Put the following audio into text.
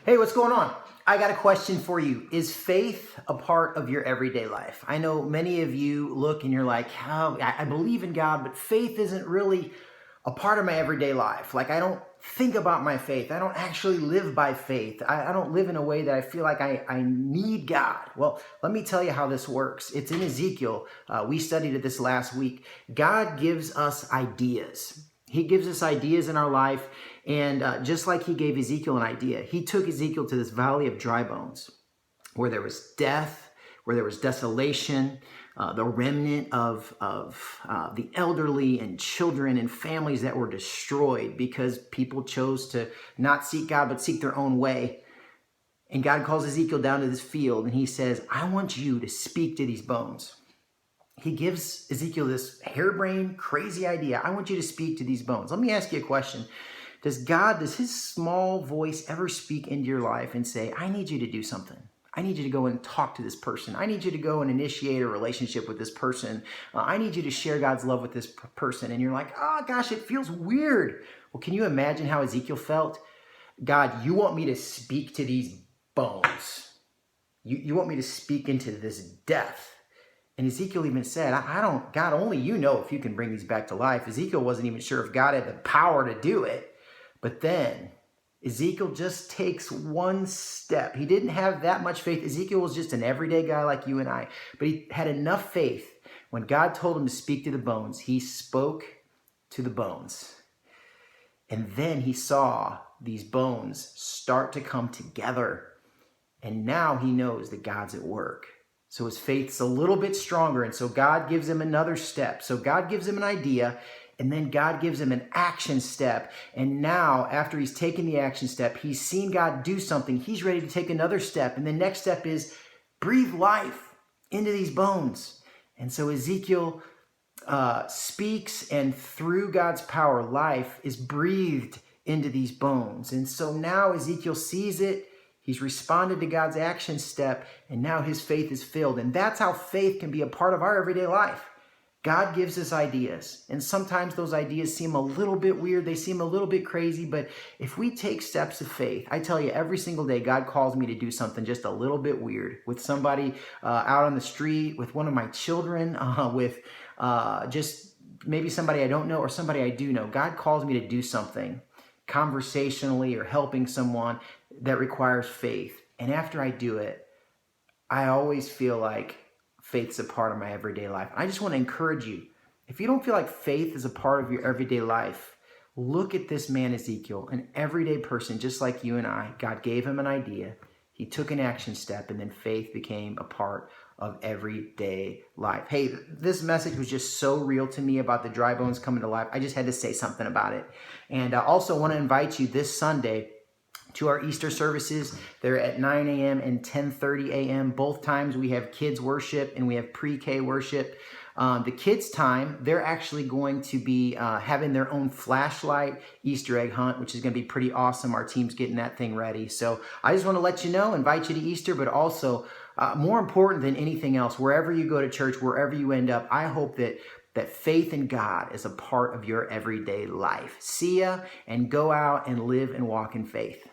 Hey, what's going on? I got a question for you. Is faith a part of your everyday life? I know many of you look and you're like, oh, I believe in God, but faith isn't really a part of my everyday life. Like, I don't think about my faith. I don't actually live by faith. I don't live in a way that I feel like I need God. Well, let me tell you how this works. It's in Ezekiel. We studied it this last week. God gives us ideas. He gives us ideas in our life. And just like he gave Ezekiel an idea, he took Ezekiel to this valley of dry bones where there was death, where there was desolation, the remnant of the elderly and children and families that were destroyed because people chose to not seek God but seek their own way. And God calls Ezekiel down to this field and he says, I want you to speak to these bones. He gives Ezekiel this harebrained, crazy idea. I want you to speak to these bones. Let me ask you a question. Does his small voice ever speak into your life and say, I need you to do something? I need you to go and talk to this person. I need you to go and initiate a relationship with this person. I need you to share God's love with this person. And you're like, oh gosh, it feels weird. Well, can you imagine how Ezekiel felt? God, you want me to speak to these bones. You want me to speak into this death. And Ezekiel even said, God, only you know if you can bring these back to life. Ezekiel wasn't even sure if God had the power to do it. But then Ezekiel just takes one step. He didn't have that much faith. Ezekiel was just an everyday guy like you and I. But he had enough faith. When God told him to speak to the bones, he spoke to the bones. And then he saw these bones start to come together. And now he knows that God's at work. So his faith's a little bit stronger. And so God gives him another step. So God gives him an idea. And then God gives him an action step. And now, after he's taken the action step, he's seen God do something. He's ready to take another step. And the next step is breathe life into these bones. And so Ezekiel speaks, and through God's power, life is breathed into these bones. And so now Ezekiel sees it. He's responded to God's action step, and now his faith is filled. And that's how faith can be a part of our everyday life. God gives us ideas, and sometimes those ideas seem a little bit weird. They seem a little bit crazy, but if we take steps of faith, I tell you, every single day, God calls me to do something just a little bit weird with somebody out on the street, with one of my children, with just maybe somebody I don't know or somebody I do know. God calls me to do something conversationally or helping someone that requires faith. And after I do it, I always feel like faith's a part of my everyday life. I just want to encourage you. If you don't feel like faith is a part of your everyday life, look at this man Ezekiel, an everyday person just like you and I. God gave him an idea. He took an action step, and then faith became a part of everyday life. Hey, this message was just so real to me about the dry bones coming to life. I just had to say something about it. And I also want to invite you this Sunday to our Easter services. They're at 9 a.m. and 10:30 a.m. Both times we have kids worship and we have pre-K worship. The kids' time, they're actually going to be having their own flashlight Easter egg hunt, which is going to be pretty awesome. Our team's getting that thing ready. So I just want to let you know, invite you to Easter, but also more important than anything else, wherever you go to church, wherever you end up, I hope that faith in God is a part of your everyday life. See ya, and go out and live and walk in faith.